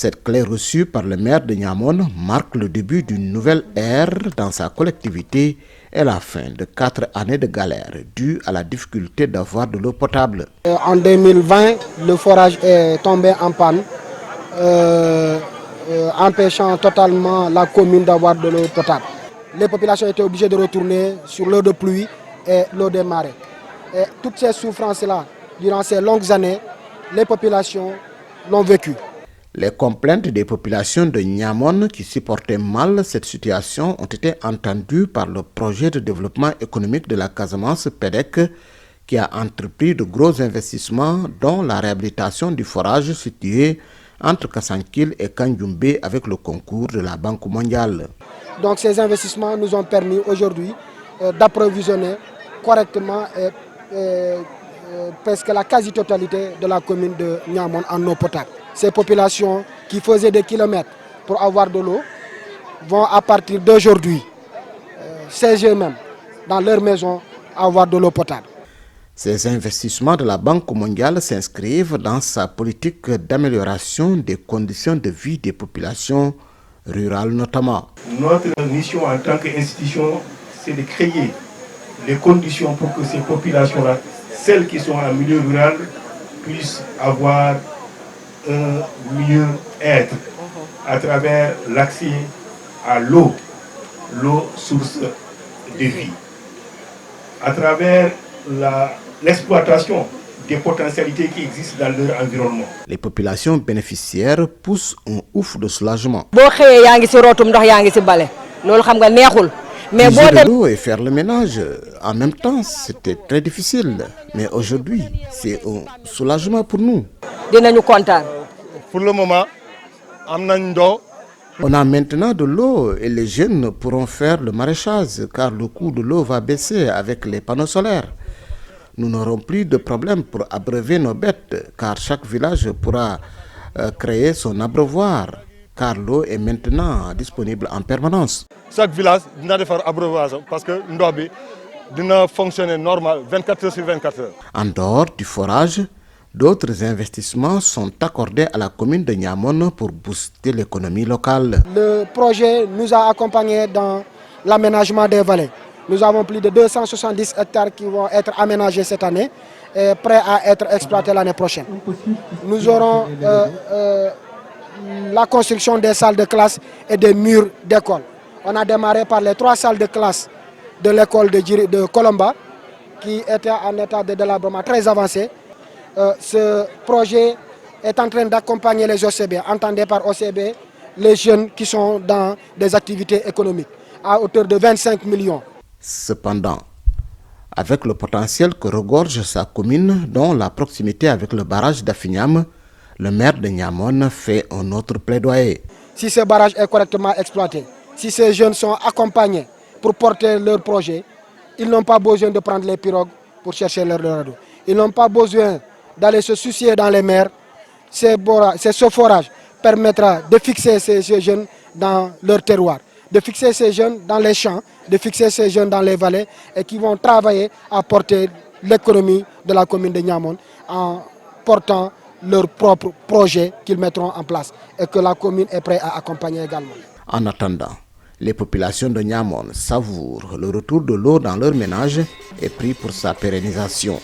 Cette clé reçue par le maire de Niamone marque le début d'une nouvelle ère dans sa collectivité et la fin de 4 années de galère dues à la difficulté d'avoir de l'eau potable. En 2020, le forage est tombé en panne, empêchant totalement la commune d'avoir de l'eau potable. Les populations étaient obligées de retourner sur l'eau de pluie et l'eau des marais. Et toutes ces souffrances-là, durant ces longues années, les populations l'ont vécu. Les complaintes des populations de Niamone qui supportaient mal cette situation ont été entendues par le projet de développement économique de la Casamance PEDEC qui a entrepris de gros investissements dont la réhabilitation du forage situé entre Kassankil et Kandjoumbe avec le concours de la Banque mondiale. Donc ces investissements nous ont permis aujourd'hui d'approvisionner correctement presque la quasi-totalité de la commune de Niamone en eau potable. Ces populations qui faisaient des kilomètres pour avoir de l'eau vont à partir d'aujourd'hui s'agir même dans leur maison avoir de l'eau potable. Ces investissements de la Banque mondiale s'inscrivent dans sa politique d'amélioration des conditions de vie des populations rurales notamment. Notre mission en tant qu'institution, c'est de créer les conditions pour que ces populations-là, celles qui sont en milieu rural, puissent avoir un mieux-être à travers l'accès à l'eau, source de vie, à travers l'exploitation des potentialités qui existent dans leur environnement. Les populations bénéficiaires poussent un ouf de soulagement. Puiser de l'eau et faire le ménage, en même temps, c'était très difficile. Mais aujourd'hui, c'est un soulagement pour nous. Pour le moment, on a maintenant de l'eau et les jeunes pourront faire le maraîchage car le coût de l'eau va baisser avec les panneaux solaires. Nous n'aurons plus de problème pour abreuver nos bêtes car chaque village pourra créer son abreuvoir car l'eau est maintenant disponible en permanence. Chaque village doit faire abreuvage parce que l'eau doit fonctionner normal 24 heures sur 24 heures. En dehors du forage, d'autres investissements sont accordés à la commune de Niamone pour booster l'économie locale. Le projet nous a accompagnés dans l'aménagement des vallées. Nous avons plus de 270 hectares qui vont être aménagés cette année et prêts à être exploités l'année prochaine. Nous aurons la construction des salles de classe et des murs d'école. On a démarré par les 3 salles de classe de l'école de Colomba qui étaient en état de délabrement très avancé. Ce projet est en train d'accompagner les OCB, entendez par OCB les jeunes qui sont dans des activités économiques à hauteur de 25 millions. Cependant, avec le potentiel que regorge sa commune, dont la proximité avec le barrage d'Afignam, le maire de Niamone fait un autre plaidoyer. Si ce barrage est correctement exploité, si ces jeunes sont accompagnés pour porter leur projet, ils n'ont pas besoin de prendre les pirogues pour chercher leur dorado. Ils n'ont pas besoin d'aller se soucier dans les mers. Ce forage permettra de fixer ces jeunes dans leur terroir, de fixer ces jeunes dans les champs, de fixer ces jeunes dans les vallées et qui vont travailler à porter l'économie de la commune de Niamone en portant leurs propres projets qu'ils mettront en place et que la commune est prête à accompagner également. En attendant, les populations de Niamone savourent le retour de l'eau dans leur ménage et prient pour sa pérennisation.